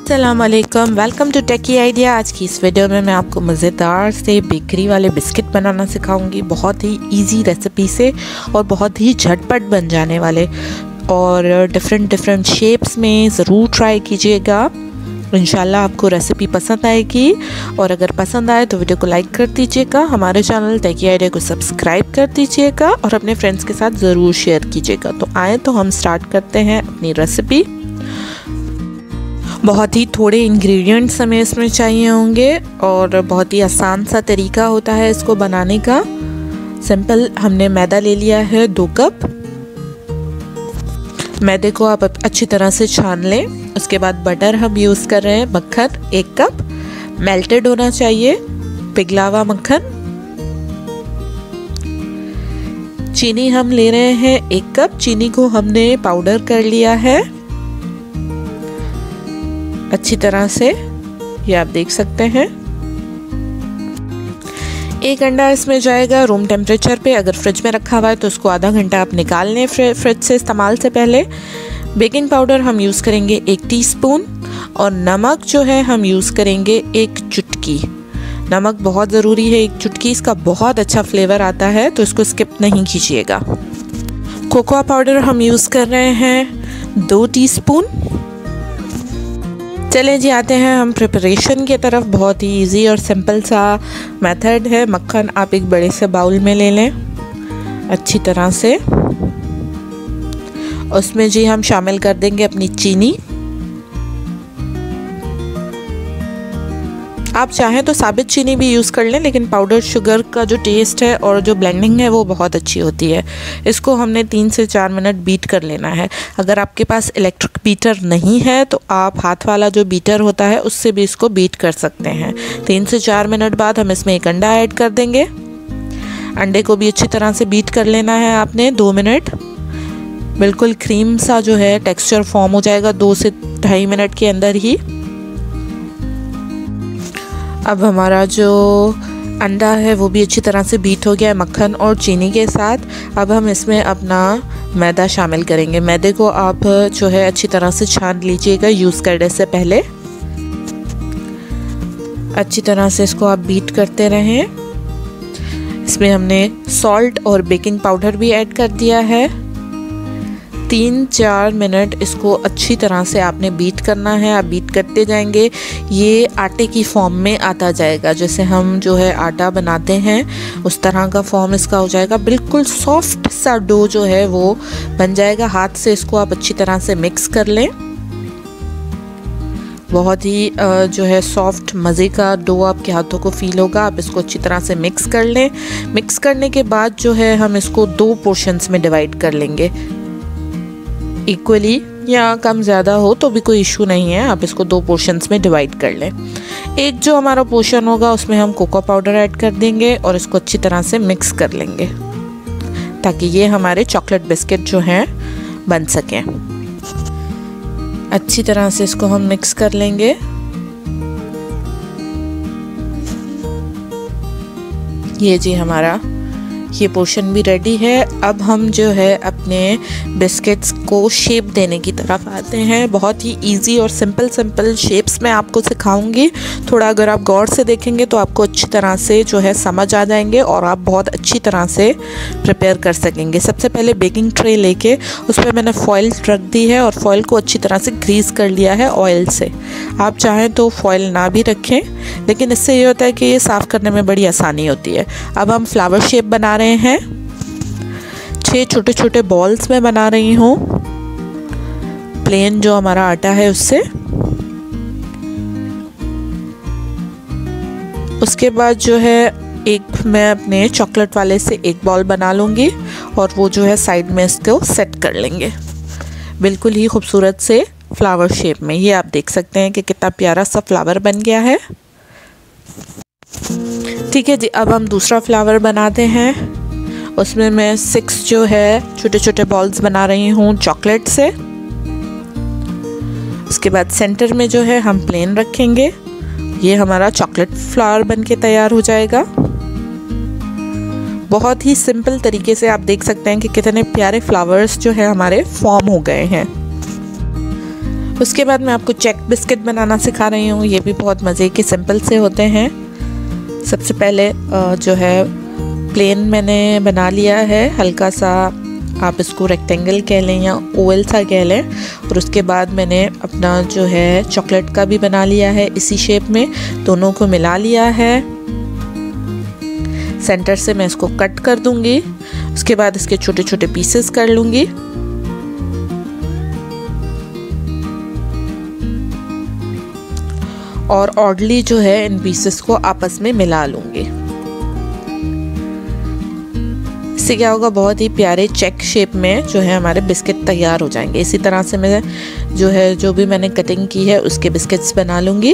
अस्सलाम वालेकुम, welcome to techy idea. आज की इस वीडियो में मैं आपको मज़ेदार से बेकरी वाले बिस्किट बनाना सिखाऊंगी। बहुत ही इजी रेसिपी से और बहुत ही झटपट बन जाने वाले, और डिफरेंट शेप्स में ज़रूर ट्राई कीजिएगा। इंशाल्लाह आपको रेसिपी पसंद आएगी, और अगर पसंद आए तो वीडियो को लाइक कर दीजिएगा, हमारे चैनल टेकी आइडिया को सब्सक्राइब कर दीजिएगा और अपने फ्रेंड्स के साथ ज़रूर शेयर कीजिएगा। तो आए तो हम स्टार्ट करते हैं अपनी रेसिपी। बहुत ही थोड़े इंग्रेडिएंट्स हमें इसमें चाहिए होंगे और बहुत ही आसान सा तरीका होता है इसको बनाने का। सिंपल, हमने मैदा ले लिया है 2 कप। मैदे को आप अच्छी तरह से छान लें। उसके बाद बटर हम यूज़ कर रहे हैं, मक्खन 1 कप, मेल्टेड होना चाहिए, पिघला हुआ मक्खन। चीनी हम ले रहे हैं 1 कप। चीनी को हमने पाउडर कर लिया है अच्छी तरह से, ये आप देख सकते हैं। 1 अंडा इसमें जाएगा रूम टेम्परेचर पे। अगर फ्रिज में रखा हुआ है तो उसको आधा घंटा आप निकाल लें फ्रिज से इस्तेमाल से पहले। बेकिंग पाउडर हम यूज़ करेंगे 1 टीस्पून, और नमक जो है हम यूज़ करेंगे 1 चुटकी। नमक बहुत ज़रूरी है, 1 चुटकी, इसका बहुत अच्छा फ्लेवर आता है, तो इसको स्किप नहीं कीजिएगा। कोकोआ पाउडर हम यूज़ कर रहे हैं 2 टीस्पून। चलें जी, आते हैं हम प्रिपरेशन की तरफ। बहुत ही इजी और सिंपल सा मेथड है। मक्खन आप एक बड़े से बाउल में ले लें अच्छी तरह से। उसमें जी हम शामिल कर देंगे अपनी चीनी। आप चाहें तो साबित चीनी भी यूज़ कर लें, लेकिन पाउडर शुगर का जो टेस्ट है और जो ब्लेंडिंग है वो बहुत अच्छी होती है। इसको हमने 3 से 4 मिनट बीट कर लेना है। अगर आपके पास इलेक्ट्रिक बीटर नहीं है तो आप हाथ वाला जो बीटर होता है उससे भी इसको बीट कर सकते हैं। 3 से 4 मिनट बाद हम इसमें 1 अंडा ऐड कर देंगे। अंडे को भी अच्छी तरह से बीट कर लेना है आपने 2 मिनट। बिल्कुल क्रीम सा जो है टेक्सचर फॉर्म हो जाएगा 2 से 2.5 मिनट के अंदर ही। अब हमारा जो अंडा है वो भी अच्छी तरह से बीट हो गया है मक्खन और चीनी के साथ। अब हम इसमें अपना मैदा शामिल करेंगे। मैदे को आप जो है अच्छी तरह से छान लीजिएगा यूज़ करने से पहले। अच्छी तरह से इसको आप बीट करते रहें। इसमें हमने सॉल्ट और बेकिंग पाउडर भी ऐड कर दिया है। 3-4 मिनट इसको अच्छी तरह से आपने बीट करना है। आप बीट करते जाएंगे, ये आटे की फॉर्म में आता जाएगा। जैसे हम जो है आटा बनाते हैं उस तरह का फॉर्म इसका हो जाएगा। बिल्कुल सॉफ्ट सा डो जो है वो बन जाएगा। हाथ से इसको आप अच्छी तरह से मिक्स कर लें। बहुत ही जो है सॉफ्ट मज़े का डो आपके हाथों को फील होगा। आप इसको अच्छी तरह से मिक्स कर लें। मिक्स करने के बाद जो है हम इसको 2 पोर्शंस में डिवाइड कर लेंगे इक्वली, या कम ज़्यादा हो तो भी कोई इशू नहीं है। आप इसको 2 पोर्शंस में डिवाइड कर लें। एक जो हमारा पोर्शन होगा उसमें हम कोको पाउडर ऐड कर देंगे और इसको अच्छी तरह से मिक्स कर लेंगे ताकि ये हमारे चॉकलेट बिस्किट जो हैं बन सकें। अच्छी तरह से इसको हम मिक्स कर लेंगे। ये जी हमारा ये पोर्शन भी रेडी है। अब हम जो है अपने बिस्किट्स को शेप देने की तरफ आते हैं। बहुत ही इजी और सिंपल शेप्स मैं आपको सिखाऊंगी। थोड़ा अगर आप गौर से देखेंगे तो आपको अच्छी तरह से जो है समझ आ जाएंगे और आप बहुत अच्छी तरह से प्रिपेयर कर सकेंगे। सबसे पहले बेकिंग ट्रे लेके उस पर मैंने फॉइल रख दी है और फॉइल को अच्छी तरह से ग्रीस कर लिया है ऑयल से। आप चाहें तो फॉइल ना भी रखें, लेकिन इससे ये होता है कि ये साफ़ करने में बड़ी आसानी होती है। अब हम फ्लावर शेप बना रहे हैं। 6 छोटे छोटे बॉल्स में बना रही हूँ प्लेन जो हमारा आटा है उससे। उसके बाद जो है एक मैं अपने चॉकलेट वाले से एक बॉल बना लूँगी और वो जो है साइड में इसको सेट कर लेंगे बिल्कुल ही खूबसूरत से फ्लावर शेप में। ये आप देख सकते हैं कि कितना प्यारा सा फ्लावर बन गया है। ठीक है जी, अब हम दूसरा फ्लावर बनाते हैं। उसमें मैं 6 जो है छोटे छोटे बॉल्स बना रही हूँ चॉकलेट से। उसके बाद सेंटर में जो है हम प्लेन रखेंगे। ये हमारा चॉकलेट फ्लावर बन के तैयार हो जाएगा। बहुत ही सिंपल तरीके से आप देख सकते हैं कि कितने प्यारे फ्लावर्स जो है हमारे फॉर्म हो गए हैं। उसके बाद मैं आपको चेक बिस्किट बनाना सिखा रही हूँ। ये भी बहुत मज़े के सिंपल से होते हैं। सबसे पहले जो है प्लेन मैंने बना लिया है, हल्का सा आप इसको रेक्टेंगल कह लें या ओवल सा कह लें। और उसके बाद मैंने अपना जो है चॉकलेट का भी बना लिया है इसी शेप में, दोनों को मिला लिया है। सेंटर से मैं इसको कट कर दूंगी, उसके बाद इसके छोटे छोटे पीसेस कर लूंगी। और ऑर्डली जो है इन पीसेस को आपस में मिला लूंगी। इससे क्या होगा, बहुत ही प्यारे चेक शेप में जो है हमारे बिस्किट तैयार हो जाएंगे। इसी तरह से मैं जो भी मैंने कटिंग की है उसके बिस्किट्स बना लूंगी।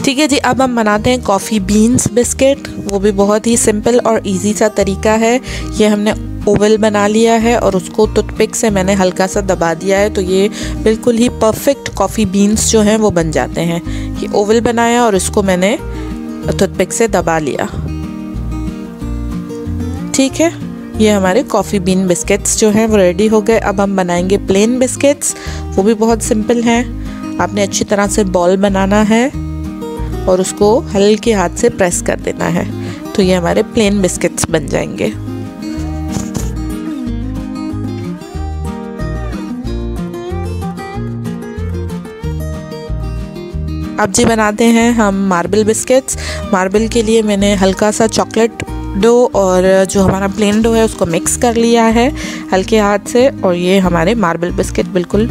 ठीक है जी, अब हम बनाते हैं कॉफ़ी बीन्स बिस्किट। वो भी बहुत ही सिंपल और इजी सा तरीका है। ये हमने ओवल बना लिया है और उसको टूथपिक से मैंने हल्का सा दबा दिया है, तो ये बिल्कुल ही परफेक्ट कॉफ़ी बीन्स जो हैं वो बन जाते हैं। ये ओवल बनाया और इसको मैंने टूथपिक से दबा लिया। ठीक है, ये हमारे कॉफ़ी बीन बिस्किट्स जो हैं वो रेडी हो गए। अब हम बनाएंगे प्लेन बिस्किट्स। वो भी बहुत सिंपल हैं। आपने अच्छी तरह से बॉल बनाना है और उसको हल्के हाथ से प्रेस कर देना है, तो ये हमारे प्लेन बिस्किट्स बन जाएंगे। अब जी बनाते हैं हम मार्बल बिस्किट्स। मार्बल के लिए मैंने हल्का सा चॉकलेट डो और जो हमारा प्लेन डो है उसको मिक्स कर लिया है हल्के हाथ से, और ये हमारे मार्बल बिस्किट बिल्कुल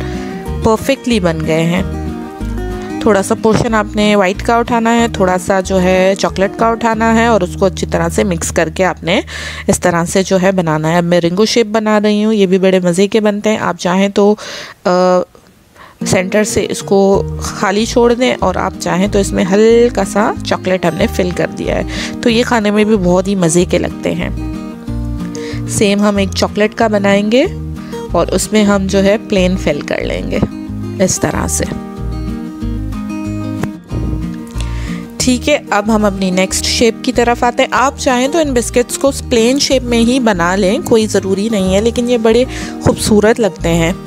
परफेक्टली बन गए हैं। थोड़ा सा पोर्शन आपने वाइट का उठाना है, थोड़ा सा जो है चॉकलेट का उठाना है और उसको अच्छी तरह से मिक्स करके आपने इस तरह से जो है बनाना है। अब मैं रिंगो शेप बना रही हूँ। ये भी बड़े मज़े के बनते हैं। आप चाहें तो सेंटर से इसको खाली छोड़ दें और आप चाहें तो इसमें हल्का सा चॉकलेट हमने फिल कर दिया है, तो ये खाने में भी बहुत ही मज़े के लगते हैं। सेम हम एक चॉकलेट का बनाएंगे और उसमें हम जो है प्लेन फिल कर लेंगे इस तरह से। ठीक है, अब हम अपनी नेक्स्ट शेप की तरफ आते हैं। आप चाहें तो इन बिस्किट्स को प्लेन शेप में ही बना लें, कोई ज़रूरी नहीं है, लेकिन ये बड़े खूबसूरत लगते हैं।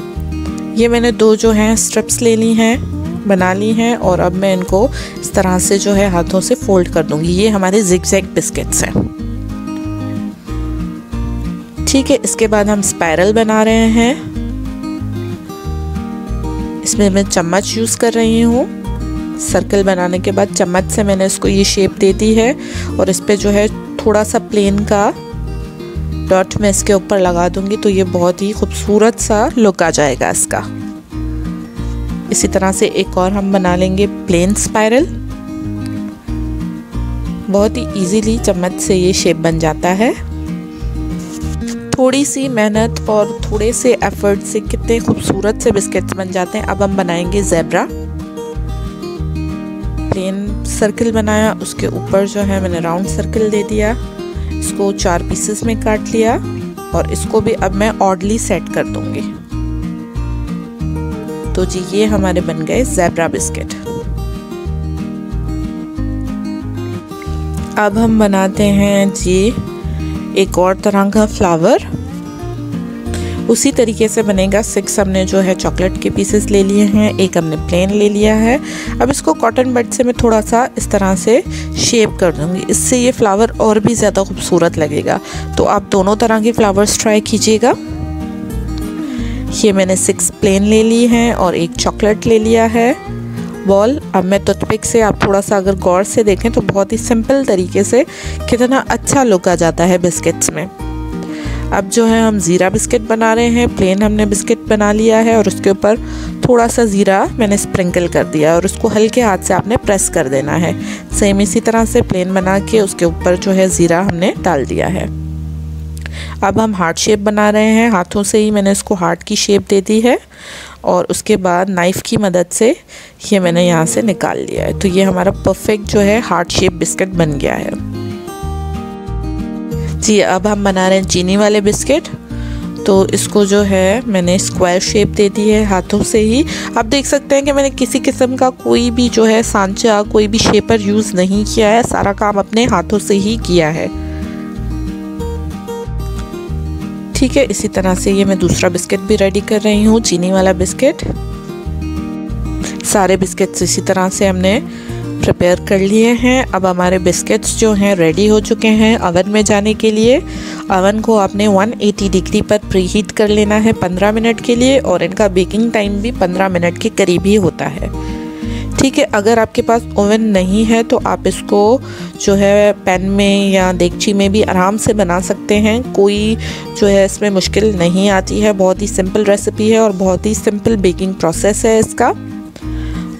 ये मैंने दो जो हैं स्ट्रिप्स ले ली हैं, बना ली हैं, और अब मैं इनको इस तरह से जो है हाथों से फोल्ड कर दूंगी। ये हमारे जिगजैग बिस्किट्स हैं। ठीक है, इसके बाद हम स्पाइरल बना रहे हैं। इसमें मैं चम्मच यूज़ कर रही हूँ। सर्कल बनाने के बाद चम्मच से मैंने इसको ये शेप दे दी है और इस पे जो है थोड़ा सा प्लेन का डॉट मैं इसके ऊपर लगा दूंगी, तो ये बहुत ही खूबसूरत सा लुक आ जाएगा इसका। इसी तरह से एक और हम बना लेंगे प्लेन स्पाइरल। बहुत ही इजीली चम्मच से ये शेप बन जाता है। थोड़ी सी मेहनत और थोड़े से एफर्ट से कितने खूबसूरत से बिस्किट्स बन जाते हैं। अब हम बनाएंगे ज़ेब्रा। प्लेन सर्कल बनाया, उसके ऊपर जो है मैंने राउंड सर्कल दे दिया, इसको 4 पीसेस में काट लिया और इसको भी अब मैं ऑडली सेट कर दूंगी। तो जी ये हमारे बन गए ज़ेब्रा बिस्किट। अब हम बनाते हैं जी एक और तरह का फ्लावर। उसी तरीके से बनेगा। 6 हमने जो है चॉकलेट के पीसेस ले लिए हैं, एक हमने प्लेन ले लिया है। अब इसको कॉटन बड से मैं थोड़ा सा इस तरह से शेप कर दूंगी, इससे ये फ्लावर और भी ज़्यादा खूबसूरत लगेगा। तो आप दोनों तरह के फ्लावर्स ट्राई कीजिएगा। ये मैंने 6 प्लेन ले ली हैं और एक चॉकलेट ले लिया है बॉल। अब मैं टूथपिक से, आप थोड़ा सा अगर गौर से देखें तो बहुत ही सिंपल तरीके से कितना अच्छा लुक आ जाता है बिस्किट्स में। अब जो है हम ज़ीरा बिस्किट बना रहे हैं। प्लेन हमने बिस्किट बना लिया है और उसके ऊपर थोड़ा सा ज़ीरा मैंने स्प्रिंकल कर दिया और उसको हल्के हाथ से आपने प्रेस कर देना है। सेम इसी तरह से प्लेन बना के उसके ऊपर जो है ज़ीरा हमने डाल दिया है। अब हम हार्ट शेप बना रहे हैं। हाथों से ही मैंने इसको हार्ट की शेप दे दी है और उसके बाद नाइफ़ की मदद से ये मैंने यहाँ से निकाल लिया है। तो ये हमारा परफेक्ट जो है हार्ट शेप बिस्किट बन गया है जी। अब हम बना रहे हैं चीनी वाले बिस्किट। तो इसको जो है मैंने स्क्वायर शेप दे दी है हाथों से ही। आप देख सकते हैं कि मैंने किसी किस्म का कोई भी जो है सांचा, कोई भी शेपर यूज़ नहीं किया है। सारा काम अपने हाथों से ही किया है। ठीक है, इसी तरह से ये मैं दूसरा बिस्किट भी रेडी कर रही हूँ, चीनी वाला बिस्किट। सारे बिस्किट्स इसी तरह से हमने प्रिपेयर कर लिए हैं। अब हमारे बिस्किट्स जो हैं रेडी हो चुके हैं ओवन में जाने के लिए। ओवन को आपने 180 डिग्री पर प्रीहीट कर लेना है 15 मिनट के लिए, और इनका बेकिंग टाइम भी 15 मिनट के करीब ही होता है। ठीक है, अगर आपके पास ओवन नहीं है तो आप इसको जो है पैन में या देगची में भी आराम से बना सकते हैं। कोई जो है इसमें मुश्किल नहीं आती है, बहुत ही सिंपल रेसिपी है और बहुत ही सिंपल बेकिंग प्रोसेस है इसका।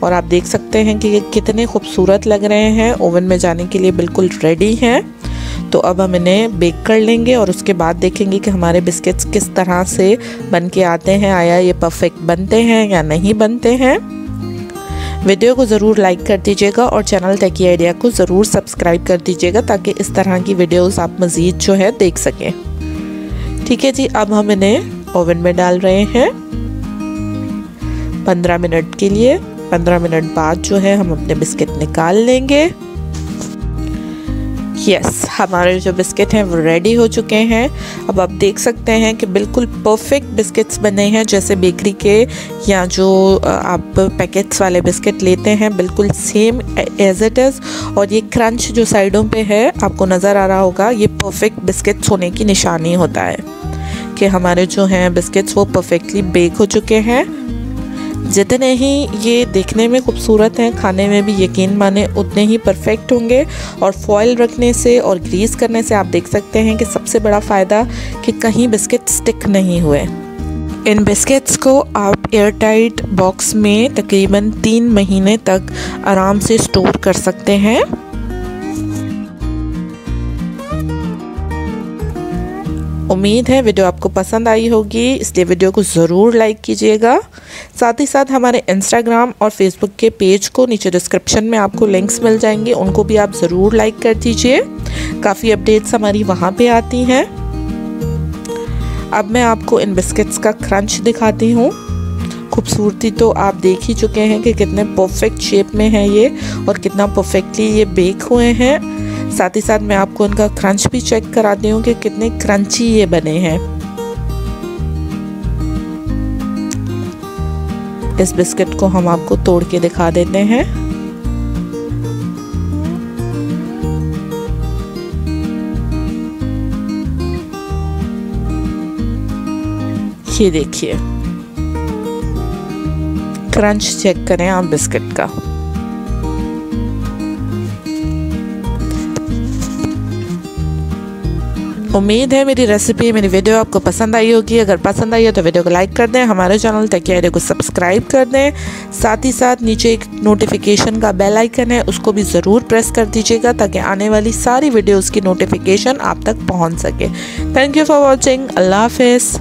और आप देख सकते हैं कि ये कितने खूबसूरत लग रहे हैं, ओवन में जाने के लिए बिल्कुल रेडी हैं। तो अब हम इन्हें बेक कर लेंगे और उसके बाद देखेंगे कि हमारे बिस्किट्स किस तरह से बन के आते हैं, आया ये परफेक्ट बनते हैं या नहीं बनते हैं। वीडियो को ज़रूर लाइक कर दीजिएगा और चैनल टेकी आइडिया को ज़रूर सब्सक्राइब कर दीजिएगा ताकि इस तरह की वीडियोस आप मज़ीद जो है देख सकें। ठीक है जी, अब हम इन्हें ओवन में डाल रहे हैं 15 मिनट के लिए। 15 मिनट बाद जो है हम अपने बिस्किट निकाल लेंगे। यस, हमारे जो बिस्किट हैं वो रेडी हो चुके हैं। अब आप देख सकते हैं कि बिल्कुल परफेक्ट बिस्किट्स बने हैं, जैसे बेकरी के या जो आप पैकेट्स वाले बिस्किट लेते हैं, बिल्कुल सेम एज इट इज़। और ये क्रंच जो साइडों पे है आपको नज़र आ रहा होगा, ये परफेक्ट बिस्किट्स होने की निशानी होता है कि हमारे जो हैं बिस्किट्स वो परफेक्टली बेक हो चुके हैं। जितने ही ये देखने में खूबसूरत हैं, खाने में भी यकीन माने उतने ही परफेक्ट होंगे। और फॉयल रखने से और ग्रीस करने से आप देख सकते हैं कि सबसे बड़ा फ़ायदा कि कहीं बिस्किट स्टिक नहीं हुए। इन बिस्किट्स को आप एयर टाइट बॉक्स में तकरीबन 3 महीने तक आराम से स्टोर कर सकते हैं। उम्मीद है वीडियो आपको पसंद आई होगी, इसलिए वीडियो को ज़रूर लाइक कीजिएगा। साथ ही साथ हमारे इंस्टाग्राम और फेसबुक के पेज को नीचे डिस्क्रिप्शन में आपको लिंक्स मिल जाएंगे, उनको भी आप ज़रूर लाइक कर दीजिए। काफ़ी अपडेट्स हमारी वहाँ पे आती हैं। अब मैं आपको इन बिस्किट्स का क्रंच दिखाती हूँ। खूबसूरती तो आप देख ही चुके हैं कि कितने परफेक्ट शेप में है ये और कितना परफेक्टली ये बेक हुए हैं। साथ ही साथ मैं आपको इनका क्रंच भी चेक कराती हूँ कि कितने क्रंची ये बने हैं। इस बिस्किट को हम आपको तोड़ के दिखा देते हैं। ये देखिए, क्रंच चेक करें आप बिस्किट का। उम्मीद है मेरी रेसिपी, मेरी वीडियो आपको पसंद आई होगी। अगर पसंद आई है तो वीडियो को लाइक कर दें, हमारे चैनल टेकी आइडिया को सब्सक्राइब कर दें। साथ ही साथ नीचे एक नोटिफिकेशन का बेल आइकन है, उसको भी ज़रूर प्रेस कर दीजिएगा ताकि आने वाली सारी वीडियोज़ की नोटिफिकेशन आप तक पहुँच सके। Thank you for watching. अल्लाह हाफिज़।